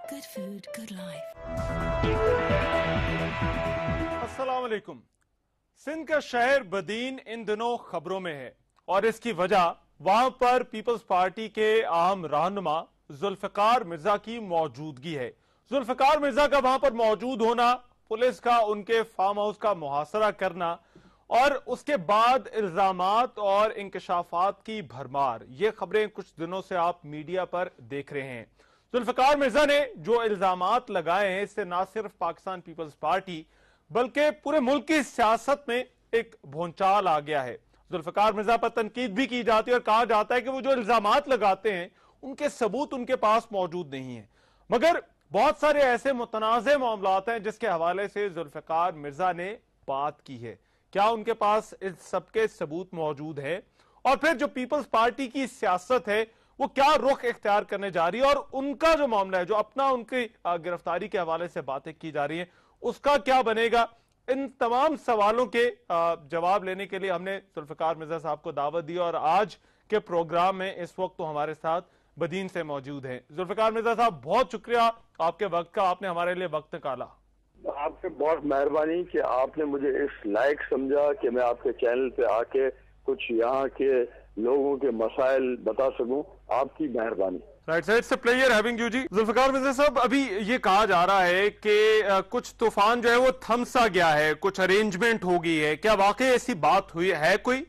Good food, good life. अस्सलाम वालेकुम। सिंध का शहर बदीन इन दिनों खबरों में है और इसकी वजह वहां पर पीपल्स पार्टी के अहम रहनुमा जुल्फिकार मिर्जा की मौजूदगी है। जुल्फिकार मिर्जा का वहां पर मौजूद होना, पुलिस का उनके फार्म हाउस का मुहासरा करना और उसके बाद इल्जामात और इंकशाफात की भरमार, ये खबरें कुछ दिनों से आप मीडिया पर देख रहे हैं। जुल्फिकार मिर्जा ने जो इल्जामात लगाए हैं, इससे ना सिर्फ पाकिस्तान पीपल्स पार्टी बल्कि पूरे मुल्क की सियासत में एक भूचाल आ गया है। जुल्फिकार मिर्जा पर तनकीद भी की जाती है और कहा जाता है कि वो जो इल्जामात लगाते हैं उनके सबूत उनके पास मौजूद नहीं है। मगर बहुत सारे ऐसे मुतनाज़े मामलात हैं जिसके हवाले से जुल्फिकार मिर्जा ने बात की है। क्या उनके पास इस सबके सबूत मौजूद है? और फिर जो पीपल्स पार्टी की सियासत है वो क्या रुख इख्तियार करने जा रही है, और उनका जो मामला है, जो अपना उनकी गिरफ्तारी के हवाले से बातें की जा रही हैं, उसका क्या बनेगा? इन तमाम सवालों के जवाब लेने के लिए हमने जुल्फिकार मिर्जा साहब को दावत दी और आज के प्रोग्राम में इस वक्त तो हमारे साथ बदीन से मौजूद हैं। जुल्फिकार मिर्जा साहब, बहुत शुक्रिया आपके वक्त का, आपने हमारे लिए वक्त निकाला। आपसे बहुत मेहरबानी कि आपने मुझे इस लायक समझा कि मैं आपके चैनल पे आके कुछ यहाँ के लोगों के मसाइल बता सकूं। आपकी मेहरबानी। राइट साइड से प्लेयर हैविंग यू जी। जुल्फिकार मिर्जा साहब, अभी ये कहा जा रहा है कि कुछ तूफान जो है वो थम सा गया है, कुछ अरेंजमेंट हो गई है, क्या वाकई ऐसी बात हुई है कोई?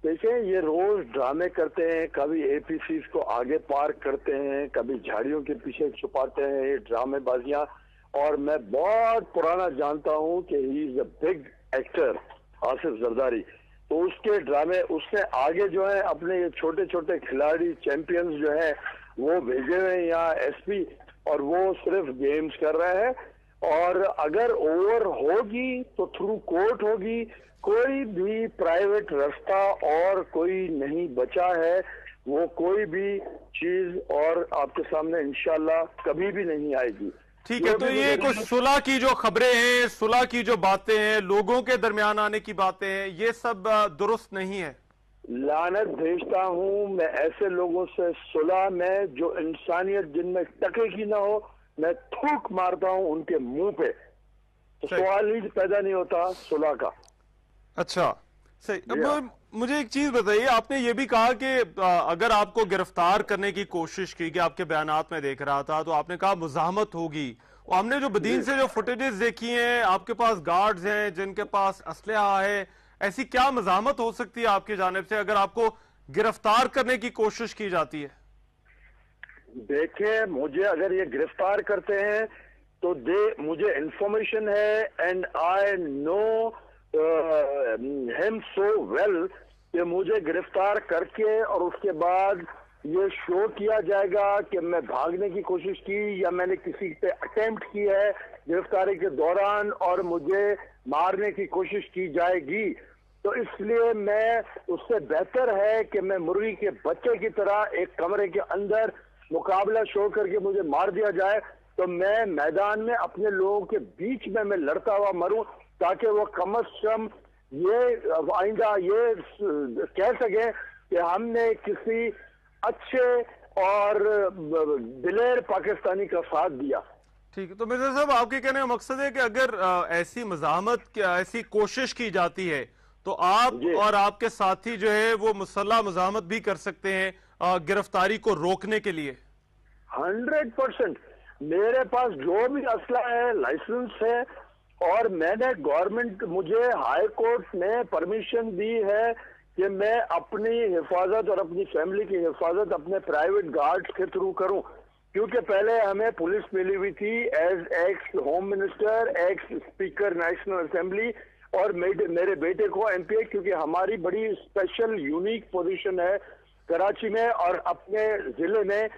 देखिए, ये रोज ड्रामे करते हैं, कभी एपीसी को आगे पार्क करते हैं, कभी झाड़ियों के पीछे छुपाते हैं, ये ड्रामेबाजियां। और मैं बहुत पुराना जानता हूं कि he is a big actor Asif Zardari, तो उसके ड्रामे उसने आगे जो है अपने ये छोटे छोटे खिलाड़ी चैंपियंस जो है वो भेजे हुए हैं यहाँ एसपी, और वो सिर्फ गेम्स कर रहे हैं। और अगर ओवर होगी तो थ्रू कोर्ट होगी, कोई भी प्राइवेट रास्ता और कोई नहीं बचा है। वो कोई भी चीज और आपके सामने इंशाल्लाह कभी भी नहीं आएगी। ठीक है, तो ये कुछ सुलह की जो खबरें हैं, सुलह की जो बातें हैं, लोगों के दरमियान आने की बातें हैं, ये सब दुरुस्त नहीं है। लानत भेजता हूं मैं ऐसे लोगों से सुलह में जो इंसानियत जिनमें टके की ना हो, मैं थूक मारता हूं उनके मुंह पे, तो सवाल ही पैदा नहीं होता सुलह का। अच्छा, सही। अब मुझे एक चीज बताइए, आपने ये भी कहा कि अगर आपको गिरफ्तार करने की कोशिश की गई, आपके बयानात में देख रहा था, तो आपने कहा मुज़ाहमत होगी। और हमने जो बदीन से जो फुटेजेस देखी हैं, आपके पास गार्ड्स हैं जिनके पास असलहा है, ऐसी क्या मुज़ाहमत हो सकती है आपकी जानिब से अगर आपको गिरफ्तार करने की कोशिश की जाती है? देखें, मुझे अगर ये गिरफ्तार करते हैं तो मुझे इंफॉर्मेशन है and I know him so well कि मुझे गिरफ्तार करके और उसके बाद ये शो किया जाएगा कि मैं भागने की कोशिश की या मैंने किसी पे अटेम्प्ट की है गिरफ्तारी के दौरान और मुझे मारने की कोशिश की जाएगी। तो इसलिए मैं उससे बेहतर है कि मैं मुर्गी के बच्चे की तरह एक कमरे के अंदर मुकाबला शो करके मुझे मार दिया जाए, तो मैं मैदान में अपने लोगों के बीच में मैं लड़ता हुआ मरूं, ताकि वो कम अज कम ये आइंदा ये कह सके कि हमने किसी अच्छे और दिलेर पाकिस्तानी का साथ दिया। ठीक है, तो मिर्जा साहब, आपके कहने का मकसद है कि अगर ऐसी मज़ाहमत ऐसी कोशिश की जाती है तो आप और आपके साथी जो है वो मुसल्लह मज़ाहमत भी कर सकते हैं गिरफ्तारी को रोकने के लिए? 100% मेरे पास जो भी असला है, लाइसेंस है, और मैंने गवर्नमेंट, मुझे हाई कोर्ट ने परमिशन दी है कि मैं अपनी हिफाजत और अपनी फैमिली की हिफाजत अपने प्राइवेट गार्ड्स के थ्रू करूं, क्योंकि पहले हमें पुलिस मिली हुई थी as ex home minister, ex speaker national assembly, और मेरे बेटे को एमपीए, क्योंकि हमारी बड़ी स्पेशल यूनिक पोजीशन है कराची में और अपने जिले में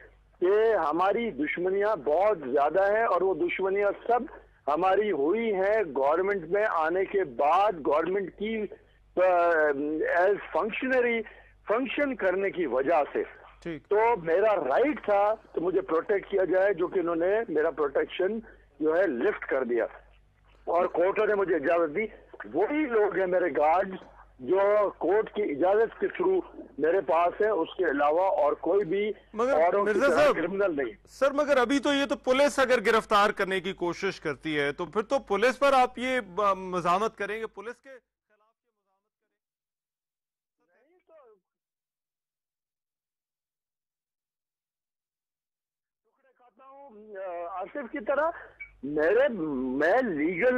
कि हमारी दुश्मनियां बहुत ज्यादा हैं, और वो दुश्मनियां सब हमारी हुई है गवर्नमेंट में आने के बाद, गवर्नमेंट की एज फंक्शनरी फंक्शन करने की वजह से। तो मेरा राइट था तो मुझे प्रोटेक्ट किया जाए, जो कि इन्होंने मेरा प्रोटेक्शन जो है लिफ्ट कर दिया और कोर्ट ने मुझे इजाजत दी। वही लोग हैं मेरे गार्ड्स जो कोर्ट की इजाजत के थ्रू मेरे पास है, उसके अलावा और कोई भी मगर मिर्जा साहब क्रिमिनल नहीं। सर मगर अभी तो ये तो पुलिस अगर गिरफ्तार करने की कोशिश करती है तो फिर तो पुलिस पर आप ये मज़ामत करेंगे, पुलिस के खिलाफ ये मज़ामत करेंगे? टुकड़े खाता हूँ आसिफ की तरह। मैं लीगल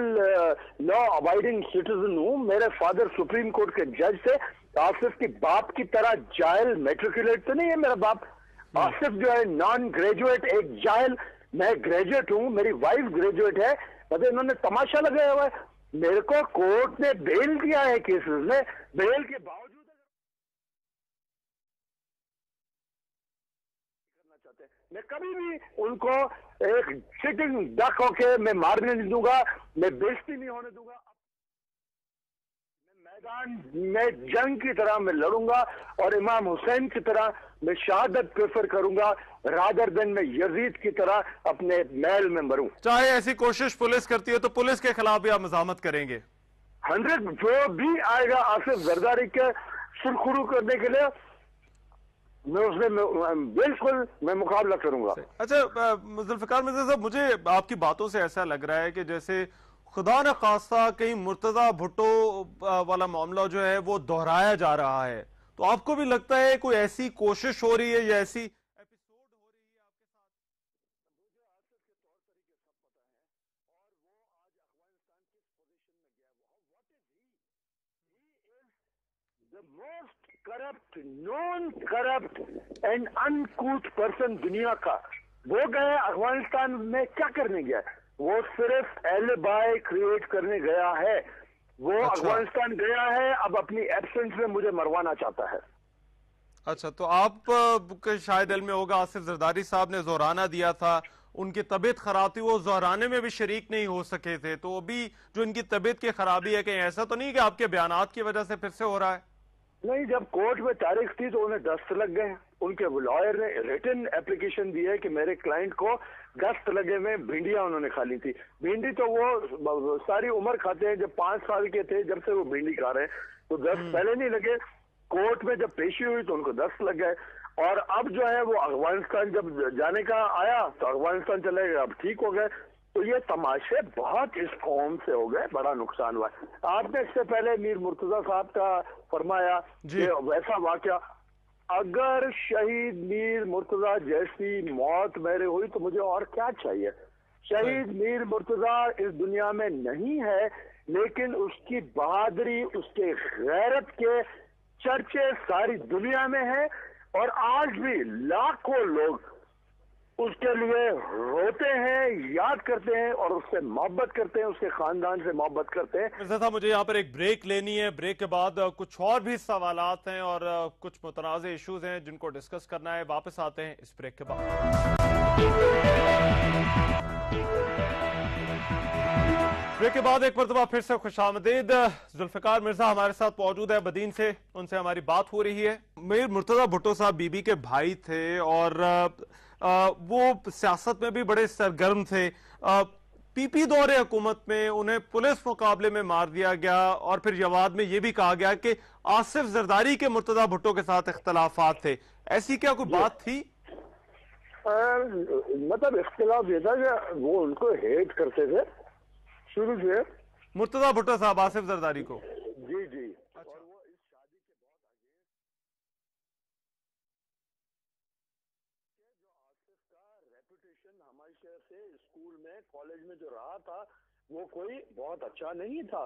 लॉ अबाइडिंग सिटीजन हूँ। मेरे फादर सुप्रीम कोर्ट के जज थे। आसिफ की बाप की तरह जायल मैट्रिकुलेट तो नहीं है मेरा बाप। आसिफ जो है नॉन ग्रेजुएट एक जायल, मैं ग्रेजुएट हूँ, मेरी वाइफ ग्रेजुएट है। मतलब इन्होंने तमाशा लगाया हुआ है। मेरे को कोर्ट ने बेल दिया है केसेस में, बेल के बावजूद करना चाहते हैं। मैं कभी भी उनको एक सिटिंग डक होके मैं मारने नहीं दूंगा, मैं बेइज्जती नहीं होने दूंगा। मैं मैदान में जंग की तरह मैं लड़ूंगा और इमाम हुसैन की तरह मैं शहादत प्रेफर करूंगा रादर देन मैं यजीद की तरह अपने महल में मरूं। चाहे ऐसी कोशिश पुलिस करती है तो पुलिस के खिलाफ भी आप मज़ामत करेंगे? 100 जो भी आएगा आसिफ जरदारी के सुरखुरू करने के लिए मैं उसमें बिल्कुल मैं मुकाबला करूंगा। अच्छा जुल्फ़िकार मिर्ज़ा साहब, मुझे आपकी बातों से ऐसा लग रहा है कि जैसे खुदा न खास्ता कहीं मुर्तज़ा भुट्टो वाला मामला जो है वो दोहराया जा रहा है, तो आपको भी लगता है कोई ऐसी कोशिश हो रही है या ऐसी एपिसोड हो रही है आपके साथ? मुझे आसिफ के तौर तरीके सब पता है और वो आज अफगानिस्तान किस पोजीशन में गया, what is he is the most corrupt, non corrupt and uncouth person दुनिया का। वो गए अफगानिस्तान में क्या करने गया? वो सिर्फ एलिबाई क्रिएट करने गया है। वो अफगानिस्तान गया है, अब अपनी एब्सेंस में मुझे मरवाना चाहता है। अच्छा, तो आप शायद इल्म में होगा आसिफ जरदारी साहब ने जोराना दिया था, उनकी तबीयत खराब थी, वो जोराने में भी शरीक नहीं हो सके थे, तो अभी जो इनकी तबीयत की खराबी है कहीं ऐसा तो नहीं कि आपके बयानात की वजह से फिर से हो रहा है? नहीं, जब कोर्ट में तारीख थी तो उन्हें दस्त लग गए। उनके लॉयर ने रिटन एप्लीकेशन दी है कि मेरे क्लाइंट को दस्त लगे में भिंडियां उन्होंने खा ली थी। भिंडी तो वो सारी उम्र खाते हैं, जब 5 साल के थे जब से वो भिंडी खा रहे हैं, तो दस्त पहले नहीं लगे। कोर्ट में जब पेशी हुई तो उनको दस्त लग गए और अब जो है वो अफगानिस्तान जब जाने का आया तो अफगानिस्तान चले गए, अब ठीक हो गए। तो ये तमाशे बहुत इस कौम से हो गए, बड़ा नुकसान हुआ। आपने इससे पहले मीर मुर्तजा साहब का फरमाया कि वैसा वाकया, अगर शहीद मीर मुर्तजा जैसी मौत मेरे हुई तो मुझे और क्या चाहिए? शहीद मीर मुर्तजा इस दुनिया में नहीं है, लेकिन उसकी बहादुरी, उसके गैरत के चर्चे सारी दुनिया में है और आज भी लाखों लोग उसके लिए रोते हैं, याद करते हैं और उससे मोहब्बत करते हैं, उसके खानदान से मोहब्बत करते हैं। मिर्ज़ा साहब, मुझे यहाँ पर एक ब्रेक लेनी है। ब्रेक के बाद कुछ और भी सवालात हैं और कुछ मुतनाज़ इश्यूज हैं जिनको डिस्कस करना है। वापस आते हैं इस ब्रेक के बाद। ब्रेक के बाद एक मरतबा फिर से खुशामदीद। जुल्फ़िकार मिर्जा हमारे साथ मौजूद है बदीन से, उनसे हमारी बात हो रही है। मीर मुर्तज़ा भुट्टो साहब बीबी के भाई थे और वो सियासत में भी बड़े सरगर्म थे। पीपी दौरे हुकूमत में उन्हें पुलिस मुकाबले में मार दिया गया और फिर जवाब में यह भी कहा गया कि आसिफ जरदारी के मुर्तज़ा भुट्टो के साथ इख्तलाफात थे। ऐसी क्या कोई बात थी? मतलब इख्तलाफ ये था कि वो उनको हेट करते थे शुरू से, मुर्तज़ा भुट्टो साहब आसिफ जरदारी को। जी जी। अच्छा। और वो इस शादी के बहुत आगे जो आसिफ का रेपुटेशन हमेशा से स्कूल में, कॉलेज में जो रहा था वो कोई बहुत अच्छा नहीं था।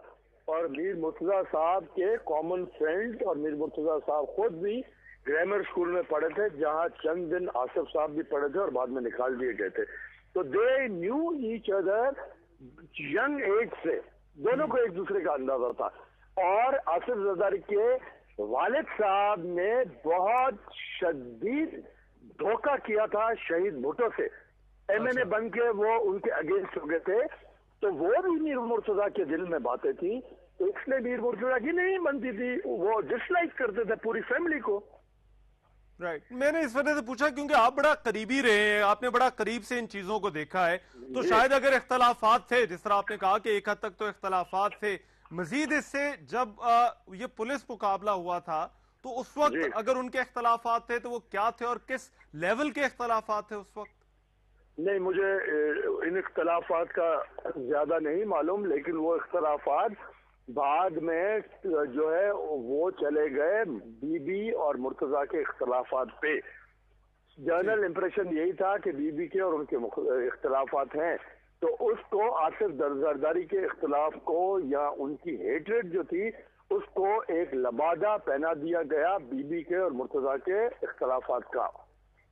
और मीर मुर्तज़ा साहब के कॉमन फ्रेंड और मीर मुर्तज़ा साहब खुद भी ग्रामर स्कूल में पढ़े थे, जहाँ चंद दिन आसिफ साहब भी पढ़े थे और बाद में निकाल दिए गए थे। तो they knew each other young age से, दोनों को एक दूसरे का अंदाजा था। और आसिफ जरदारी के वालिद साहब ने बहुत शदीद धोखा किया था शहीद भुट्टो से। एमएनए बन के वो उनके अगेंस्ट हो गए थे, तो वो भी मीर मुर्तज़ा के दिल में बातें थी, तो इसलिए मीर मुर्तज़ा की नहीं बनती थी, वो डिसलाइक करते थे पूरी फैमिली को। राइट। मैंने इस वजह से पूछा क्योंकि आप बड़ा करीबी रहे हैं, आपने बड़ा करीब से इन चीजों को देखा है, तो शायद अगर इख्तलाफात थे, जिस तरह आपने कहा कि एक हद तक तो इख्तलाफात थे, مزید اس سے جب یہ پولیس مقابلہ ہوا تھا تو اس وقت جی اگر ان کے اختلافات تھے تو وہ کیا تھے اور کس لیول کے اختلافات تھے اس وقت؟ نہیں، مجھے ان اختلافات کا زیادہ نہیں معلوم، لیکن وہ اختلافات بعد میں جو ہے وہ چلے گئے بی بی اور مرتضیٰ کے اختلافات پہ۔ جنرل امپریشن یہی تھا کہ بی بی کے اور ان کے اختلافات ہیں، تو اس کو آصف زرداری کے اختلاف کو یا ان کی ہیٹریڈ جو تھی اس کو ایک لبادہ پہنا دیا گیا بی بی کے اور مرتضیٰ کے اختلافات کا۔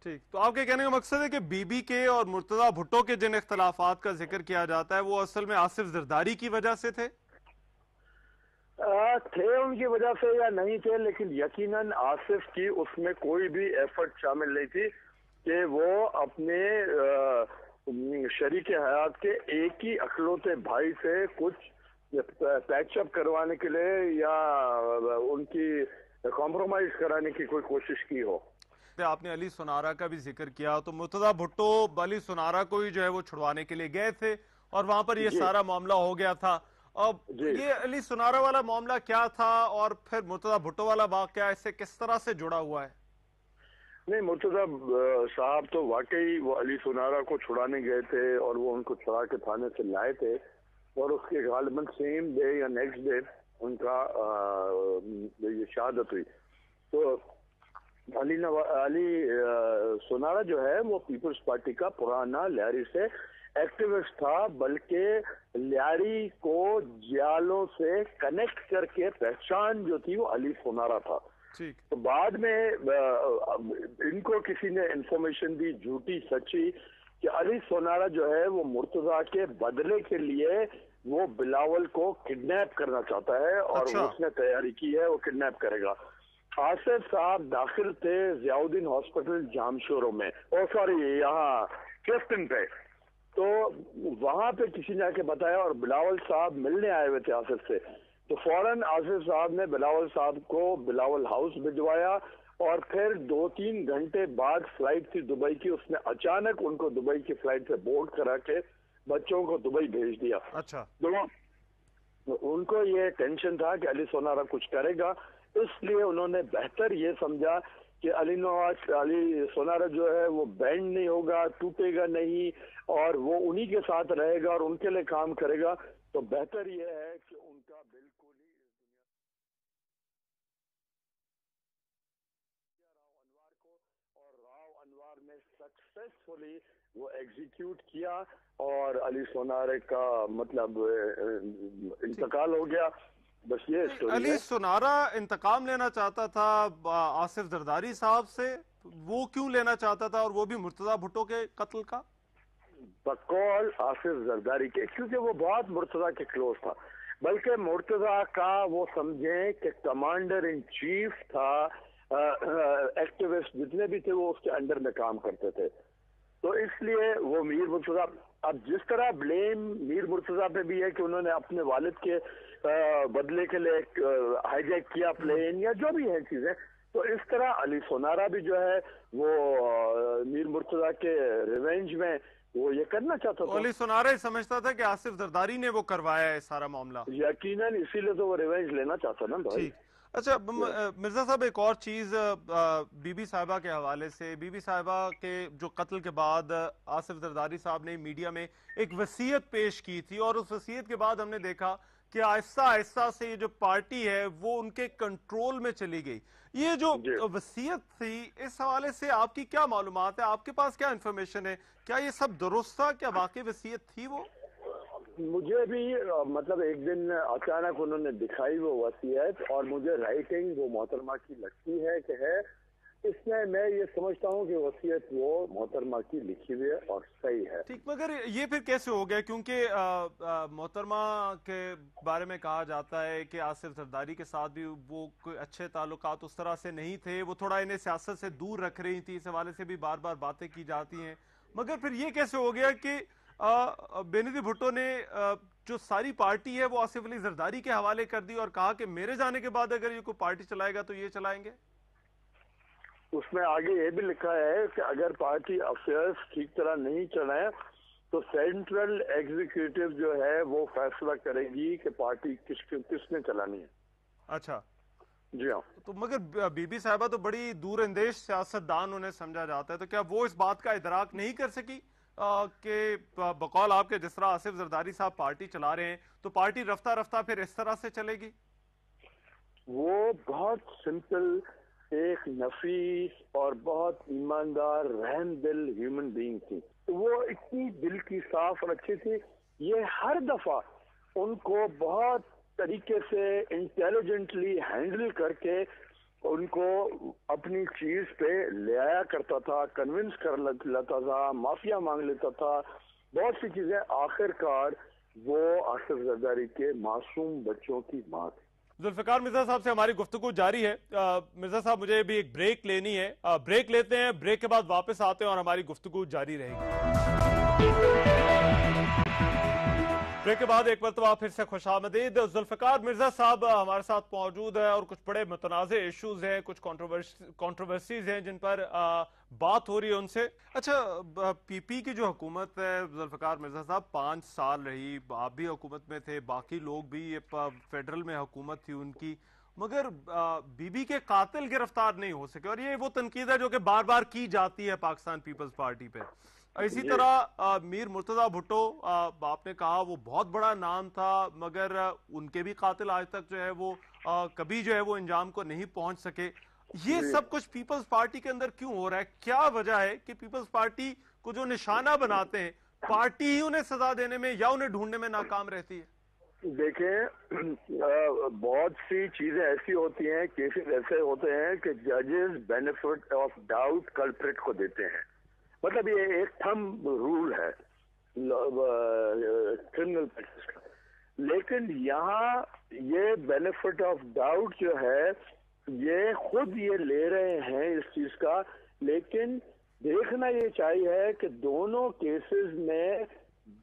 ٹھیک، تو آپ کے کہنے کا مقصد ہے کہ بی بی کے اور مرتضیٰ بھٹو کے جن اختلافات کا ذکر کیا جاتا ہے وہ اصل میں آصف زرداری کی وجہ سے تھے؟ تھے ان کی وجہ سے یا نہیں تھے، لیکن یقیناً آصف کی اس میں کوئی بھی ایفرٹ شامل نہیں تھی کہ وہ اپنے شریک حیات کے ایک ہی اکلوتے بھائی سے کچھ پیچ اپ کروانے کے لیے یا ان کی کمپرومائز کرانے کی کوئی کوشش کی ہو۔ آپ نے علی سونارا کا بھی ذکر کیا، تو مرتضیٰ بھٹو علی سونارا کو ہی جو ہے وہ چھڑوانے کے لیے گئے تھے اور وہاں پر یہ سارا معاملہ ہو گیا تھا۔ اب یہ علی سونارا والا معاملہ کیا تھا اور پھر مرتضیٰ بھٹو والا واقعہ اس سے کس طرح سے جڑا ہوا ہے؟ نہیں، مرتضیٰ صاحب تو واقعی وہ علی سونارا کو چھڑانے گئے تھے اور وہ ان کو چھڑا کے تھانے سے لائے تھے، اور اس کے غالباً سیم ڈے یا نیکسٹ ڈے ان کا یہ شہادت ہوئی۔ تو علی سونارا جو ہے وہ پیپلز پارٹی کا پرانا لیاری سے ایکٹیوسٹ تھا، بلکہ لیاری کو جیالوں سے کنیکٹ کر کے پہچان جو تھی وہ علی سونارا تھا۔ تو بعد میں ان کو کسی نے انفارمیشن دی، جھوٹی سچی، کہ علی سونارا جو ہے وہ مرتضیٰ کے بدلے کے لیے وہ بلاول کو کڈنیپ کرنا چاہتا ہے اور اس نے تیاری کی ہے وہ کڈنیپ کرے گا۔ آصف صاحب داخل تھے ضیاء الدین ہاسپٹل جامشورو میں، یہاں کیفٹن پہ، تو وہاں پہ کسی نے آ کے بتایا اور بلاول صاحب ملنے آئے ہوئے تھے آصف سے، تو فوراً آصف صاحب نے بلاول صاحب کو بلاول ہاؤس بھجوایا اور پھر 2-3 گھنٹے بعد فلائٹ تھی دبئی کی، اس نے اچانک ان کو دبئی کی فلائٹ سے بورڈ کرا کے بچوں کو دبئی بھیج دیا۔ اچھا، ان کو یہ ٹینشن تھا کہ علی سونارا کچھ کرے گا، اس لیے انہوں نے بہتر یہ سمجھا کہ علی سونارا جو ہے وہ بینڈ نہیں ہوگا، ٹوٹے گا نہیں، اور وہ انہی کے ساتھ رہے گا اور ان کے لیے کام کرے گا، تو بہتر یہ ہے کہ ان کا بالکل ہی راؤ انوار کو، اور راؤ انوار نے سکسیسفلی وہ ایگزیکیوٹ کیا اور علی سونارے کا مطلب انتقال ہو گیا۔ بس یہ اسٹوری علی سونارا انتقام لینا چاہتا تھا آصف زرداری صاحب سے، وہ کیوں لینا چاہتا تھا اور وہ بھی مرتضیٰ بھٹو کے قتل کا؟ بقول آصف زرداری کے، کیونکہ وہ بہت مرتضیٰ کے کلوز تھا، بلکہ مرتضیٰ کا وہ سمجھیں کہ کمانڈر ان چیف تھا، ایکٹیوسٹ جتنے بھی تھے وہ اس کے انڈر میں کام کرتے تھے، تو اس لیے وہ میر مرتضیٰ، اب جس طرح بلیم میر مرتضیٰ پہ بھی ہے کہ انہوں نے اپنے والد کے بدلے کے لیے ہائی جیک کیا پلین یا جو بھی ہیں چیزیں، تو اس طرح علی سونارا بھی جو ہے وہ میر مرتضیٰ کے ریونج میں وہ یہ کرنا چاہتا تھا۔ علی سونارا ہی سمجھتا تھا کہ آصف زرداری نے وہ کروایا ہے سارا معاملہ، یقیناً اسی لیے تو وہ ریونج لینا چاہتا نا بھائی۔ اچھا مرزا صاحب، ایک اور چیز بی بی صاحبہ کے حوالے سے، بی بی صاحبہ کے جو قتل کے بعد آصف زرداری صاحب نے میڈیا میں ایک وصیت پیش کی تھی، اور اس وصیت کے بعد ہم نے دیکھا کہ آہستہ آہستہ سے یہ جو پارٹی ہے وہ ان کے کنٹرول میں چلی گئی۔ یہ جو وصیت تھی، اس حوالے سے آپ کی کیا معلومات ہے؟ آپ کے پاس کیا انفارمیشن ہے؟ کیا یہ سب درست تھا؟ کیا واقعی وصیت تھی وہ؟ مجھے بھی مطلب ایک دن اچانک انہوں نے دکھائی وہ وصیت، اور مجھے رائٹنگ وہ محترمہ کی لگتی ہے کہ ہے، اس میں یہ سمجھتا ہوں کہ وصیت وہ محترمہ کی لکھی ہوئی ہے اور صحیح ہے۔ ٹھیک، مگر یہ پھر کیسے ہو گیا؟ کیونکہ محترمہ کے بارے میں کہا جاتا ہے کہ آصف زرداری کے ساتھ بھی وہ کوئی اچھے تعلقات اس طرح سے نہیں تھے، وہ تھوڑا انہیں سیاست سے دور رکھ رہی تھی، اس حوالے سے بھی بار بار باتیں کی جاتی ہیں، مگر پھر یہ کیسے ہو گیا کہ بینظیر بھٹو نے جو ساری پارٹی ہے وہ آصف علی زرداری کے حوالے کر دی اور کہا کہ میرے جانے کے بعد اگر یہ کوئی پارٹی چلائے گا تو یہ چلائیں گے؟ اس میں آگے یہ بھی لکھا ہے کہ اگر پارٹی افیئرز ٹھیک طرح نہیں چلائیں تو سینٹرل ایگزیکٹو جو ہے وہ فیصلہ کرے گی کہ پارٹی کس نے چلانی ہے. اچھا جی ہاں. تو مگر بی بی صاحبہ تو بڑی دور اندیش سیاستدان انہیں سمجھا جاتا ہے، تو کیا وہ اس بات کا ادراک نہیں کر سکی کہ بقول آپ کے جس طرح آصف زرداری صاحب پارٹی چلا رہے ہیں تو پارٹی رفتہ رفتہ پھر اس طرح سے چلے گی؟ وہ بہت سمپل، ایک نفیس اور بہت ایماندار رحم دل ہیومن بینگ تھی. وہ اتنی دل کی صاف اور اچھی تھی. یہ ہر دفعہ ان کو بہت طریقے سے انٹیلیجنٹلی ہینڈل کر کے ان کو اپنی چیز پہ لے آیا کرتا تھا، کنونس کر لیتا تھا، معافیا مانگ لیتا تھا، بہت سی چیزیں. آخر کار وہ آصف زرداری کے معصوم بچوں کی ماں تھی. ذوالفقار مرزا صاحب سے ہماری گفتگو جاری ہے. مرزا صاحب مجھے بھی ایک بریک لینی ہے، بریک لیتے ہیں، بریک کے بعد واپس آتے ہیں اور ہماری گفتگو جاری رہے گی. بریک کے بعد ایک مرتبہ پھر سے خوش آمدید. ذوالفقار مرزا صاحب ہمارے ساتھ موجود ہیں اور کچھ بڑے متنازع ایشوز ہیں، کچھ کنٹروورسیز ہیں جن پر بات ہو رہی ہے ان سے. اچھا، پی پی کی جو حکومت ہے ذوالفقار مرزا صاحب 5 سال رہی، آپ بھی حکومت میں تھے، باقی لوگ بھی، فیڈرل میں حکومت تھی ان کی، مگر بی بی کے قاتل گرفتار نہیں ہو سکے، اور یہ وہ تنقید ہے جو کہ بار بار کی جاتی ہے پاکستان پیپلز پارٹی پہ. اسی طرح میر مرتضی بھٹو، آپ نے کہا وہ بہت بڑا نام تھا، مگر ان کے بھی قاتل آج تک جو ہے وہ کبھی جو ہے وہ انجام کو نہیں پہنچ سکے. یہ سب کچھ پیپلز پارٹی کے اندر کیوں ہو رہا ہے؟ کیا وجہ ہے کہ پیپلز پارٹی کو جو نشانہ بناتے ہیں پارٹی ہی انہیں سزا دینے میں یا انہیں ڈھونڈنے میں ناکام رہتی ہے؟ دیکھیں، بہت سی چیزیں ایسی ہوتی ہیں، کیسز ایسے ہوتے ہیں کہ ججز بینیفٹ آف ڈاؤٹ کلپریٹ کو دیتے ہیں. مطلب یہ ایک تھم رول ہے کرمنل پریکٹس کا. لیکن یہاں یہ بینیفٹ آف ڈاؤٹ جو ہے یہ خود یہ لے رہے ہیں اس چیز کا. لیکن دیکھنا یہ چاہیے کہ دونوں کیسز میں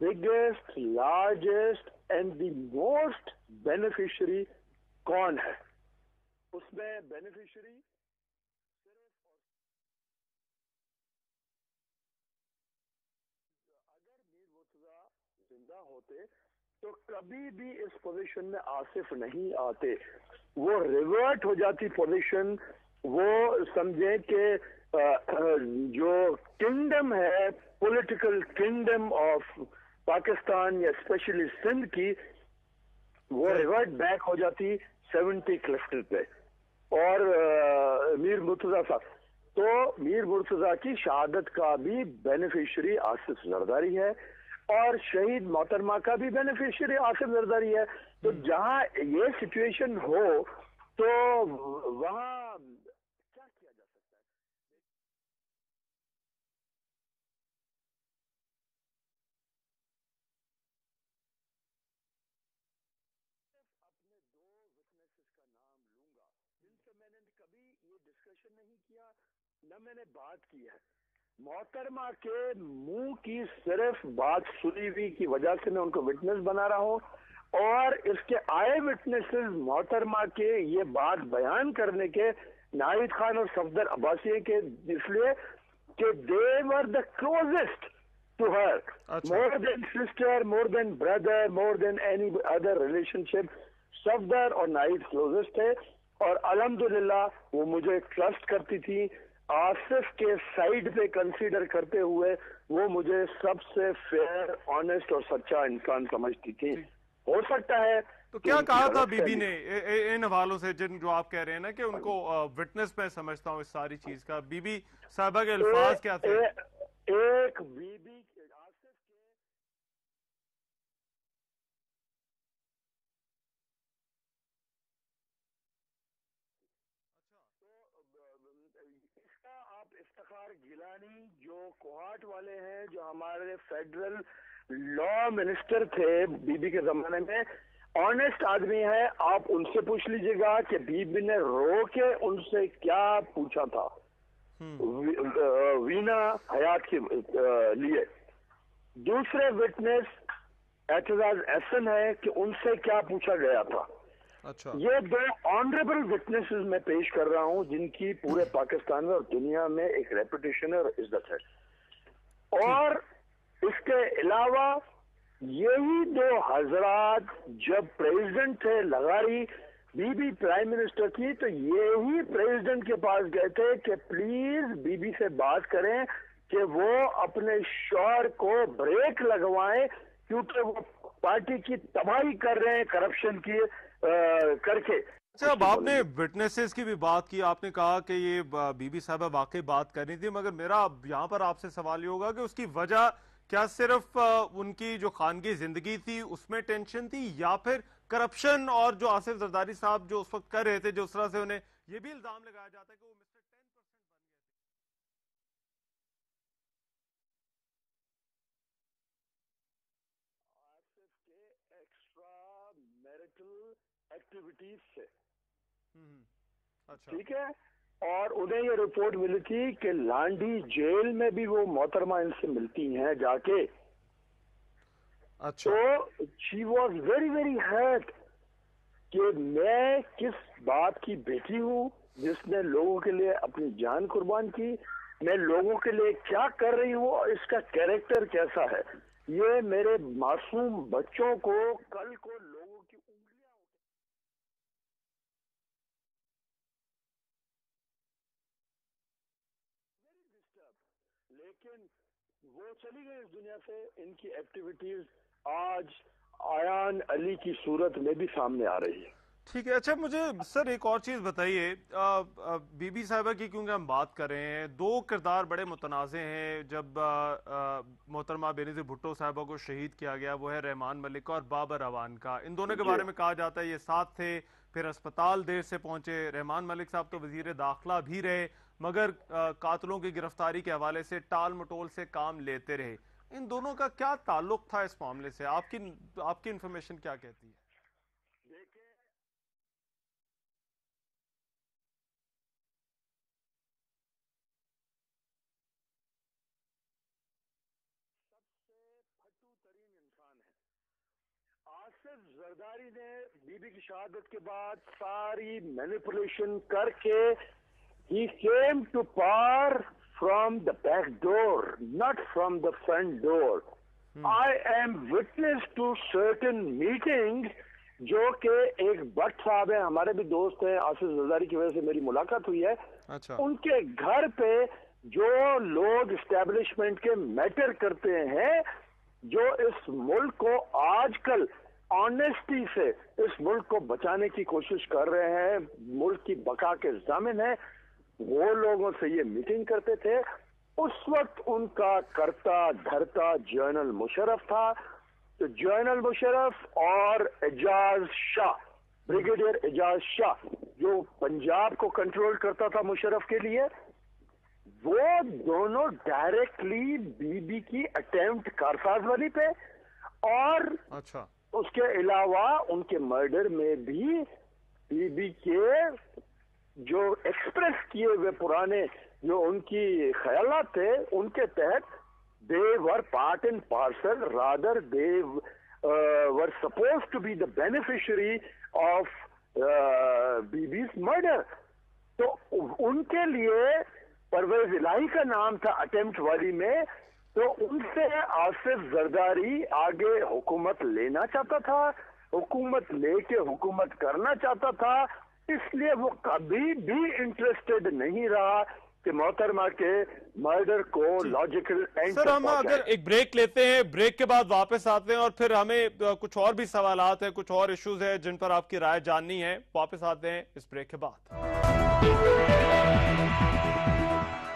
biggest, largest and the most beneficiary کون ہے. اس میں بینیفیشری زندہ ہوتے تو کبھی بھی اس پوزیشن میں آصف نہیں آتے. وہ ریورٹ ہو جاتی پوزیشن. وہ سمجھیں کہ جو کنگڈم ہے، پولیٹیکل کنگڈم آف پاکستان یا اسپیشلی سندھ کی، وہ ریورٹ بیک ہو جاتی 70 کلسٹر پہ. اور میر مرتضی صاحب، تو میر مرتضی کی شہادت کا بھی بینیفیشری آصف زرداری ہے اور شہید محترمہ کا بھی بینیفیشری آصف زرداری ہے. تو جہاں یہ سچویشن ہو تو وہاں کیا کیا جا سکتا ہے؟ اپنے 2 وٹنسز کا نام لوں گا جن سے میں نے کبھی یہ ڈسکشن نہیں کیا، نہ میں نے بات کی ہے. محترمہ کے منہ کی صرف بات سنی ہوئی کی وجہ سے میں ان کو وٹنس بنا رہا ہوں، اور اس کے آئے وٹنسز محترمہ کے یہ بات بیان کرنے کے ناہید خان اور صفدر عباسی کے، اس لیے کہ they were the closest to her, more than sister, more than brother, more than any other relationship. Safdar اور ناہید کلوزسٹ ہے، اور الحمدللہ وہ مجھے ٹرسٹ کرتی تھی. آصف کے سائیڈ پہ کنسیڈر کرتے ہوئے وہ مجھے سب سے فیئر، آنےسٹ اور سچا انسان سمجھتی تھی. ہو سکتا ہے تو کیا کہا تھا بی بی نے ان حوالوں سے جو آپ کہہ رہے ہیں نا کہ ان کو وٹنس میں سمجھتا ہوں اس ساری چیز کا، بی بی صاحبہ کے الفاظ کیا تھے؟ ایک بی بی آصف کے اس کا آپ افتخار گیلانی جو کوہاٹ والے ہیں، جو ہمارے فیڈرل لا منسٹر تھے بی بی کے زمانے میں، آنےسٹ آدمی ہے، آپ ان سے پوچھ لیجئے گا کہ بی بی نے رو کے ان سے کیا پوچھا تھا وینا حیات کے لیے. دوسرے وٹنس اعتزاز احسن ہے کہ ان سے کیا پوچھا گیا تھا. یہ 2 آنریبل وٹنسز میں پیش کر رہا ہوں جن کی پورے پاکستان میں اور دنیا میں ایک ریپوٹیشن ہے اور عزت ہے. اور اس کے علاوہ یہی دو حضرات جب پریزیڈنٹ تھے لغاری بی بی پرائم منسٹر تھی تو یہی پریزیڈنٹ کے پاس گئے تھے کہ پلیز بی بی سے بات کریں کہ وہ اپنے شوہر کو بریک لگوائیں کیونکہ وہ پارٹی کی تباہی کر رہے ہیں کرپشن کی کر کے. اچھا اب آپ نے وٹنسز کی بھی بات کی, آپ نے کہا کہ یہ بی بی صاحبہ واقعی بات کرنی تھی, مگر میرا یہاں پر آپ سے سوال یہ ہوگا کہ اس کی وجہ کیا صرف ان کی جو خانگی زندگی تھی اس میں ٹینشن تھی, یا پھر کرپشن اور جو آصف زرداری صاحب جو اس وقت کر رہے تھے, جو اس طرح سے انہیں یہ بھی الزام لگایا جاتا ہے کہ وہ مسٹر 10% بن گئے تھے آصف کے ایکسٹرا میرٹل ایکٹیویٹیز سے, ٹھیک ہے, اور انہیں یہ رپورٹ ملی تھی کہ لانڈی جیل میں بھی وہ محترمہ ان سے ملتی ہیں جا کے. اچھا تو she was very very hurt کہ میں کس بات کی بیٹی ہوں جس نے لوگوں کے لیے اپنی جان قربان کی, میں لوگوں کے لیے کیا کر رہی ہوں اور اس کا کیریکٹر کیسا ہے. یہ میرے معصوم بچوں کو کل کو لوگوں کی انگلیاں لیکن وہ چلی گئی اس دنیا سے. ان کی ایکٹیویٹیز آج آیان علی کی صورت میں بھی سامنے آ رہی ہے. ٹھیک ہے. اچھا مجھے سر ایک اور چیز بتائیے, بی بی صاحبہ کی کیونکہ ہم بات کر رہے ہیں, دو کردار بڑے متنازع ہیں. جب محترمہ بینظیر بھٹو صاحبہ کو شہید کیا گیا وہ ہے رحمان ملک کا اور بابر اعوان کا. ان دونوں کے بارے میں کہا جاتا ہے یہ ساتھ تھے, پھر اسپتال دیر سے پہنچے. رحمان ملک صاحب تو وزیر داخلہ بھی رہے مگر قاتلوں کی گرفتاری کے حوالے سے ٹال مٹول سے کام لیتے رہے. ان دونوں کا کیا تعلق تھا اس معاملے سے, آپ کی انفارمیشن کیا کہتی ہے؟ آصف زرداری نے بی بی کی شہادت کے بعد ساری مینیپولیشن کر کے he came to power from the back door, not from the front door. I am witness to certain meetings جو کہ ایک بٹ صاحب ہیں, ہمارے بھی دوست ہیں, آصف زرداری کی وجہ سے میری ملاقات ہوئی ہے. ان کے گھر پہ جو لوگ اسٹیبلشمنٹ کے میٹر کرتے ہیں, جو اس ملک کو آج کل آنیسٹی سے اس ملک کو بچانے کی کوشش کر رہے ہیں, ملک کی بقا کے ضامن ہیں, وہ لوگوں سے یہ میٹنگ کرتے تھے. اس وقت ان کا کرتا دھرتا جنرل مشرف تھا. تو جنرل مشرف اور اعجاز شاہ, بریگیڈیئر اعجاز شاہ جو پنجاب کو کنٹرول کرتا تھا مشرف کے لیے, وہ دونوں ڈائریکٹلی بی بی کی اٹیمپٹ کارساز والی پہ اور اس کے علاوہ ان کے مرڈر میں بھی بی بی کے جو ایکسپریس کیے ہوئے پرانے جو ان کی خیالات تھے ان کے تحت they were part and parcel, rather they were supposed to be the beneficiary of BB's murder. تو ان کے لیے پرویز الہی کا نام تھا اٹیمپٹ والی میں, تو ان سے آصف زرداری آگے حکومت لینا چاہتا تھا, حکومت لے کے حکومت کرنا چاہتا تھا. اس لیے وہ کبھی بھی انٹرسٹڈ نہیں رہا کہ محترمہ کے مرڈر کو لاجیکل اینڈ. سر ہم اگر ایک بریک لیتے ہیں, بریک کے بعد واپس آتے ہیں اور پھر ہمیں کچھ اور بھی سوالات ہیں, کچھ اور ایشوز ہیں جن پر آپ کی رائے جاننی ہے. واپس آتے ہیں اس بریک کے بعد.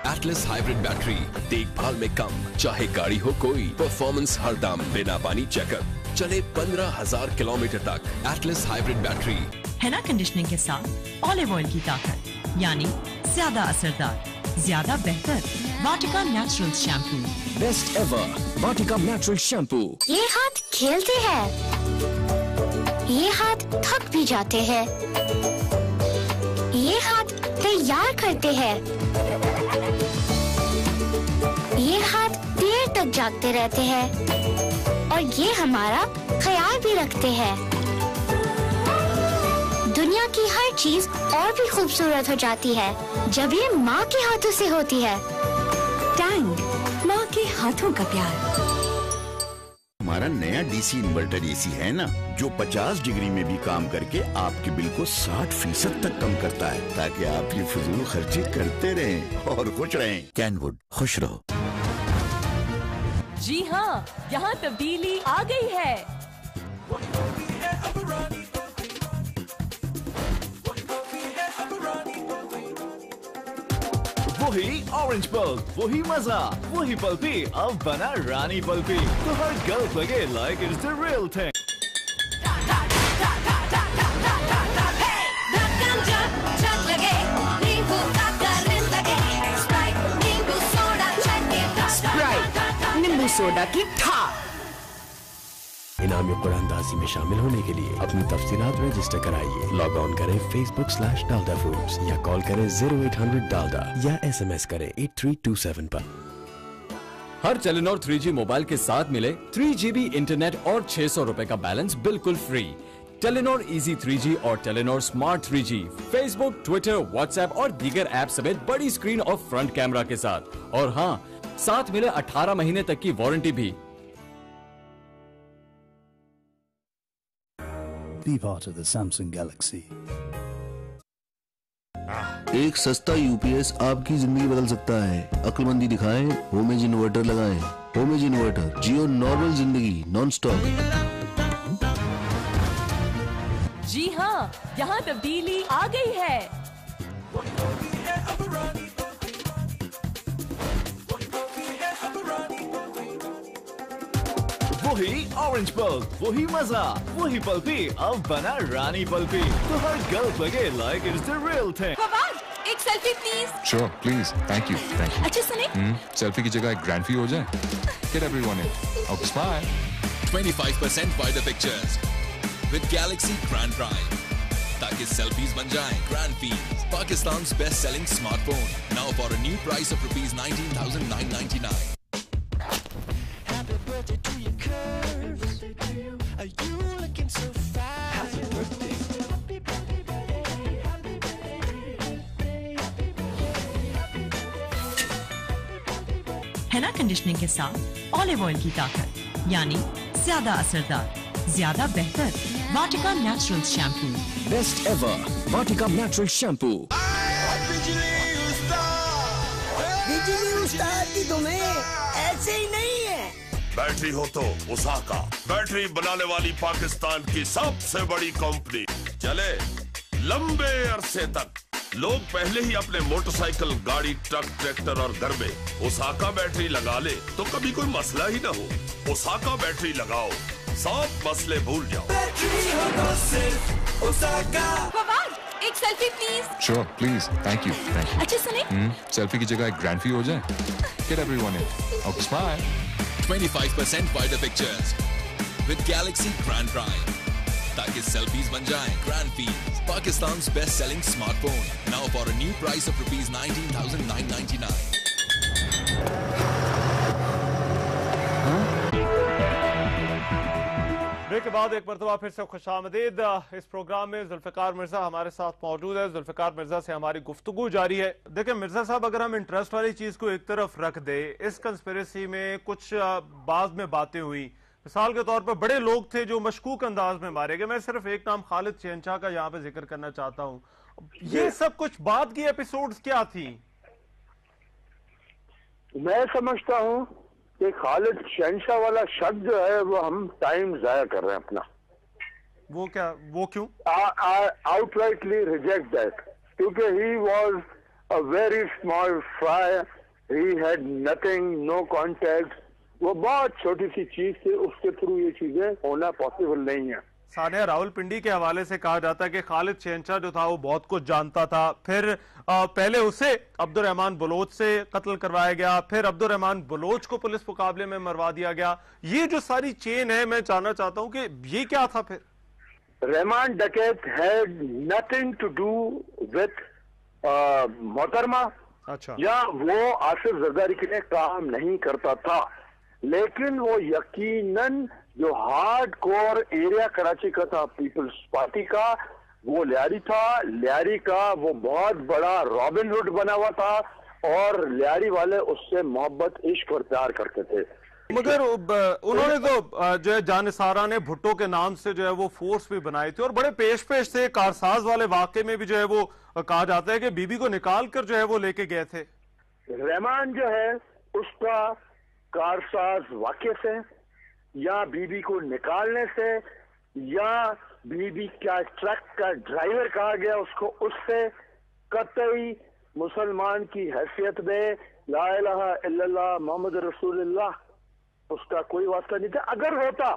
ایٹلس ہائیبریڈ بیٹری, دیکھ بھال میں کم, چاہے گاڑی ہو کوئی, پرفارمنس ہر دم, بنا پانی چیک اپ, چلے 15,000 کلومیٹر تک. ایٹلس ہائیبریڈ بیٹری ہینا کنڈیشننگ کے ساتھ اولیو آئل کی طاقت, یعنی زیادہ اثردار, زیادہ بہتر. Vatika natural shampoo, best ever Vatika natural shampoo. یہ ہاتھ کھیلتے ہیں, یہ ہاتھ تھک بھی جاتے ہیں, یہ ہاتھ تیار کرتے ہیں, یہ ہاتھ دیر تک جاگتے رہتے ہیں, اور یہ ہمارا خیال بھی رکھتے ہیں. دنیا کی ہر چیز اور بھی خوبصورت ہو جاتی ہے جب یہ ماں کے ہاتھوں سے ہوتی ہے. ٹینگ, ماں کے ہاتھوں کا پیار. हमारा नया डीसी इन्वर्टर एसी है ना, जो 50 डिग्री में भी काम करके आपके बिल को 60% तक कम करता है, ताकि आप ये फिजूल खर्ची करते रहें और खुश रहें। कैनवुड, खुश रहो। जी हाँ, यहाँ तब्दीली आ गई है। वही ऑरेंज पल्प, वही मजा, वही पल्पी अब बना रानी पल्पी, तो हर गल्प लगे like it's the real thing. नींबू सोडा की ठा। इनामी कुरानदाजी में शामिल होने के लिए अपनी तफसीलात रजिस्टर कराइए। लॉग ऑन करें Facebook/डालडा फूड्स या कॉल करें 0800 डालडा या SMS करें 8327 पर। हर टेलीनॉर 3G मोबाइल के साथ मिले 3GB इंटरनेट और 600 रुपए का बैलेंस बिल्कुल फ्री। टेलीनॉर इजी 3G और Telenor smart 3G Facebook, Twitter, WhatsApp और दीगर ऐप समेत बड़ी स्क्रीन और फ्रंट कैमरा के साथ। और हाँ, साथ मिले 18 महीने तक की वारंटी भी। Be part of the Samsung Galaxy. एक सस्ता यूपीएस आपकी जिंदगी बदल सकता है। अक्लमंदी दिखाएं, होमेज इन्वर्टर लगाएं। होमेज इन्वर्टर, जियो नॉर्मल जिंदगी नॉन स्टॉप। जी हाँ, यहाँ तब्दीली आ गई है। वही ऑरेंज पल्प, वही मजा, वही पल्पी अब बना रानी पल्पी, तो हर गल्प लगे like it's the real thing. Fawad, एक selfie please. Sure, please. Thank you. अच्छे सुने। सेल्फी की जगह एक ग्रैंड फी हो जाए। Get everyone in. Okay, smile. 25% wider pictures with Galaxy Grand Prime, ताकि सेल्फीज बन जाएं ग्रैंड फीस। Pakistan's best-selling smartphone now for a new price of rupees 19,999. Henna conditioning के साथ ऑलिव ऑयल की ताकत, यानी ज्यादा असरदार, ज्यादा बेहतर Vatika natural shampoo. Best ever Vatika Natural Shampoo. बिजली उस्ताद की तुम्हें ऐसे ही नहीं है। बैटरी हो तो ओसाका, बैटरी बनाने वाली पाकिस्तान की सबसे बड़ी कंपनी। चले लंबे अरसे तक लोग पहले ही अपने मोटरसाइकिल, गाड़ी, ट्रक, ट्रैक्टर और घर में ओसाका बैटरी लगा ले तो कभी कोई मसला ही न हो। ओसाका बैटरी लगाओ, सब मसले भूल जाओ। बैटरी हो तो सिर्फ ओसाका। फवाद, एक selfie please. Sure, please. Thank you. अच्छे सुने। सेल्फी की जगह एक ग्रैंड फी हो जाए। Get everyone in. Okay, smile. 25% wider pictures with Galaxy Grand Prime, ताकि सेल्फीज बन जाएं ग्रैंड फीस। Pakistan's best-selling smartphone now for a new price of rupees 19,999. Break के बाद एक मरतबा फिर से खुशामदीद। इस प्रोग्राम में जुल्फिकार मिर्जा हमारे साथ मौजूद है। जुल्फिकार मिर्जा से हमारी गुफ्तगू जारी है। देखिए मिर्जा साहब, अगर हम इंटरेस्ट वाली चीज को एक तरफ रख दे, इस कंस्पिरेसी में कुछ बाद में बातें हुई। मिसाल के तौर पर बड़े लोग थे जो मशकूक अंदाज में मारे गए। मैं सिर्फ एक नाम खालिद शहनशाह का यहाँ पे जिक्र करना चाहता हूँ। ये सब कुछ बाद की एपिसोड्स क्या थी? मैं समझता हूँ कि खालिद शहनशाह वाला शब्द जो है वो हम टाइम जाया कर रहे हैं अपना। वो क्या, वो क्यों? आउटराइटली रिजेक्ट दैट, क्योंकि he was a very small fry, he had nothing, no contact. वो बहुत छोटी सी चीज थी, उसके थ्रू ये चीजें होना पॉसिबल नहीं है। सानिया रावलपिंडी के हवाले से कहा जाता है कि खालिद शहनशाह जो था वो बहुत कुछ जानता था। फिर पहले उसे अब्दुल रहमान बलोच से कत्ल करवाया गया, फिर अब्दुल रहमान बलोच को पुलिस मुकाबले में मरवा दिया गया। ये जो सारी चेन है, मैं जानना चाहता हूँ कि ये क्या था फिर? रहमान डकैत had nothing to do with मोहतरमा। अच्छा। या वो आसिफ जरदारी के लिए काम नहीं करता था, लेकिन वो यकीनन जो हार्ड कोर एरिया कराची का था पीपल्स पार्टी का, वो लियारी था। लियारी का वो बहुत बड़ा रॉबिन हुड बना हुआ था और लियारी वाले उससे मोहब्बत, इश्क और प्यार करते थे। मगर उन्होंने तो जो है जानिसारा ने भुट्टो के नाम से जो है वो फोर्स भी बनाए थे और बड़े पेश थे। कारसाज वाले वाक़े में भी जो है वो कहा जाता है कि बीबी को निकाल कर जो है वो लेके गए थे। रहमान जो है उसका कारसाज वाक़े से या बीबी को निकालने से या बीबी का ट्रक का ड्राइवर कहा गया उसको, उससे कतई मुसलमान की हैसियत में ला इलाहा इल्लल्लाह मोहम्मद रसूलुल्लाह उसका कोई वास्ता नहीं था। अगर होता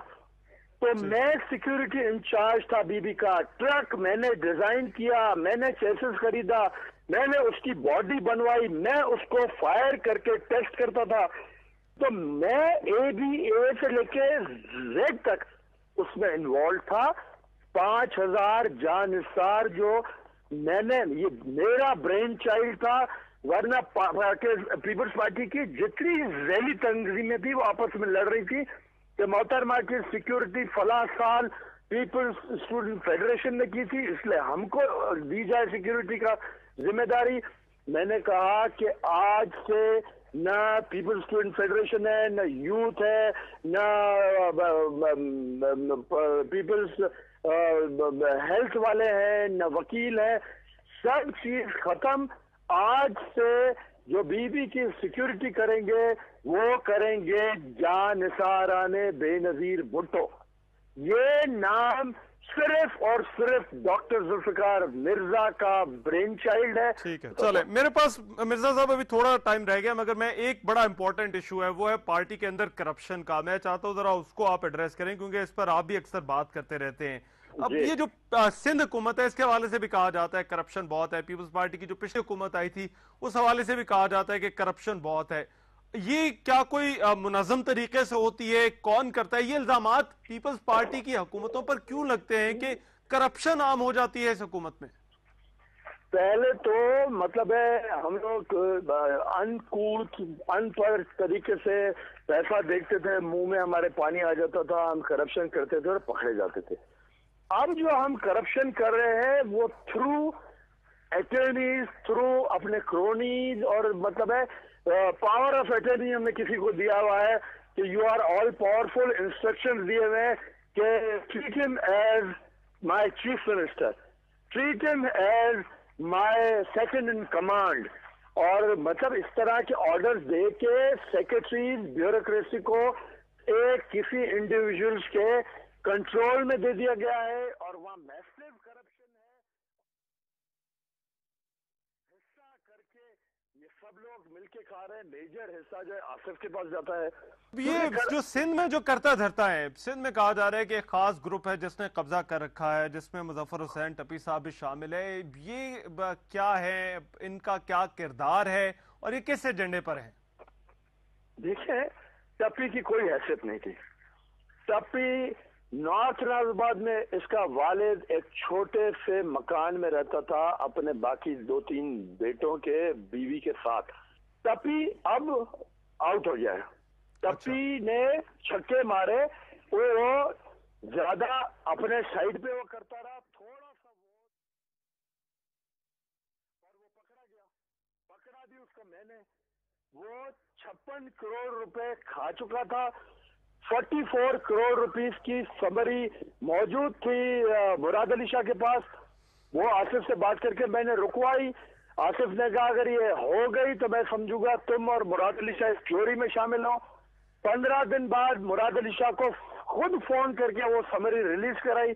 तो मैं सिक्योरिटी इंचार्ज था बीबी का, ट्रक मैंने डिजाइन किया, मैंने चेसिस खरीदा, मैंने उसकी बॉडी बनवाई, मैं उसको फायर करके टेस्ट करता था। तो मैं ए से लेके जेड तक उसमें इन्वॉल्व था। 5000 जानिसार जो मैंने, ये मेरा ब्रेन चाइल्ड था, वरना पीपल्स पार्टी की जितनी रैली तंजीमें थी वो आपस में लड़ रही थी कि मोहतरमा की सिक्योरिटी फला साल पीपल्स स्टूडेंट फेडरेशन ने की थी, इसलिए हमको दी जाए सिक्योरिटी का जिम्मेदारी। मैंने कहा कि आज से ना पीपल्स स्टूडेंट फेडरेशन है, ना यूथ है, ना पीपल्स हेल्थ वाले हैं, ना वकील है, सब चीज खत्म। आज से जो बीबी की सिक्योरिटी करेंगे वो करेंगे जानिसारा ने बेनजीर भुट्टो। ये नाम सिर्फ और सिर्फ डॉक्टर जुल्फिकार मिर्जा का ब्रेन चाइल्ड है। ठीक है, चले मेरे पास मिर्जा साहब अभी थोड़ा टाइम रह गया, मगर मैं एक बड़ा इंपॉर्टेंट इशू है वो है पार्टी के अंदर करप्शन का। मैं चाहता हूं जरा उसको आप एड्रेस करें क्योंकि इस पर आप भी अक्सर बात करते रहते हैं। अब ये जो सिंध हुकूमत है इसके हवाले से भी कहा जाता है करप्शन बहुत है। पीपल्स पार्टी की जो पिछली हुकूमत आई थी उस हवाले से भी कहा जाता है कि करप्शन बहुत है। ये क्या कोई मुनज़्ज़म तरीके से होती है? कौन करता है? ये इल्जामात पीपल्स पार्टी की हुकूमतों पर क्यों लगते हैं कि करप्शन आम हो जाती है इस हुकूमत में? पहले तो मतलब है हम लोग अनकूथ अनपढ़ तरीके से पैसा देखते थे, मुंह में हमारे पानी आ जाता था, हम करप्शन करते थे और पकड़े जाते थे। अब जो हम करप्शन कर रहे हैं वो थ्रू अटर्नीज, थ्रू अपने क्रोनीज, और मतलब है पावर ऑफ अटर्नी हमने किसी को दिया हुआ है कि you are all powerful, instruction दिए हुए हैं कि treat him as my chief minister, treat him as my second in command, और मतलब इस तरह के ऑर्डर्स दे के सेक्रेटरीज ब्यूरोक्रेसी को एक किसी इंडिविजुअल्स के कंट्रोल में दे दिया गया है और वहां मैसिव करप्शन है। हिस्सा करके ये सब लोग मिलके खा रहे हैं, मेजर हिस्सा जो है आसिफ के पास जाता है। ये जो सिंध में जो करता धरता है, सिंध में कहा जा रहा है कि एक खास ग्रुप है जिसने कब्जा कर रखा है, जिसमें मुजफ्फर हुसैन टप्पी साहब भी शामिल है। ये क्या है, इनका क्या किरदार है और ये किस एजेंडे पर है? देखिए, टप्पी की कोई हैसियत नहीं थी। टप्पी नॉर्थ नाजिबाद में इसका वालिद एक छोटे से मकान में रहता था अपने बाकी 2-3 बेटों के बीवी के साथ। टप्पी अब आउट हो गया है। टप्पी ने छक्के मारे, वो ज्यादा अपने साइड पे वो करता रहा, थोड़ा सा और वो पकड़ा गया। पकड़ा भी उसको मैंने, वो 56 करोड़ रुपए खा चुका था। 44 करोड़ रुपीस की समरी मौजूद थी मुराद अली शाह के पास। वो आसिफ से बात करके मैंने रुकवाई। आसिफ ने कहा अगर ये हो गई तो मैं समझूंगा तुम और मुराद अली शाह इस चोरी में शामिल हो। 15 दिन बाद मुराद अली शाह को खुद फोन करके वो समरी रिलीज कराई।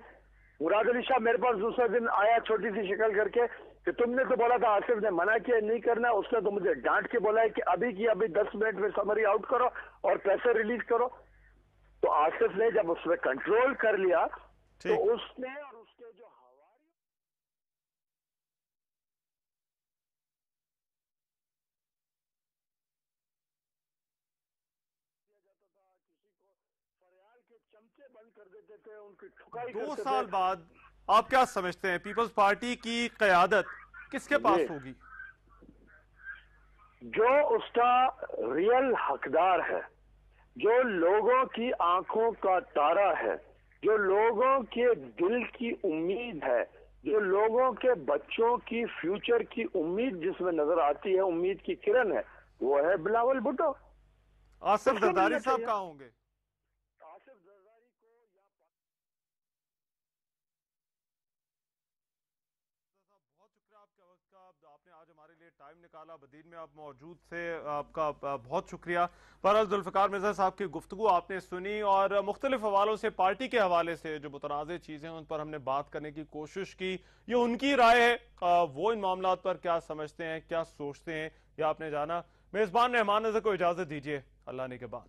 मुराद अली शाह मेरे पास दूसरे दिन आया छोटी सी शिकल करके कि तुमने तो बोला था, आसिफ ने मना किया नहीं करना, उसने तो मुझे डांट के बोला है कि अभी की अभी 10 मिनट में समरी आउट करो और पैसे रिलीज करो। तो आसिफ ने जब उसमें कंट्रोल कर लिया तो उसने और उसके जो किसी को फरियाल के चमचे बंद कर देते थे, उनकी ठुकाई 2 साल बाद आप क्या समझते हैं पीपल्स पार्टी की क़यादत किसके पास होगी? जो उसका रियल हकदार है, जो लोगों की आंखों का तारा है, जो लोगों के दिल की उम्मीद है, जो लोगों के बच्चों की फ्यूचर की उम्मीद जिसमें नजर आती है, उम्मीद की किरण है, वो है बिलावल भुट्टो। आसिफ जरदारी साहब कहाँ होंगे? आसिफ जरदारी को या बहुत शुक्रिया आपका वक्त का, आपने आज हमारे लिए टाइम निकाला, बदीन में आप मौजूद थे, आपका बहुत शुक्रिया। बहरहाल जुल्फ़िकार मिर्ज़ा साहब की गुफ्तगू आपने सुनी और मुख्तलिफ हवालों से, पार्टी के हवाले से जो मुतनाज़ चीज़ें हैं उन पर हमने बात करने की कोशिश की। ये उनकी राय है, वो इन मामलात पर क्या समझते हैं, क्या सोचते हैं, यह आपने जाना। मेज़बान रहमान नज़र को इजाज़त दीजिए, अल्लाह ने के बाद।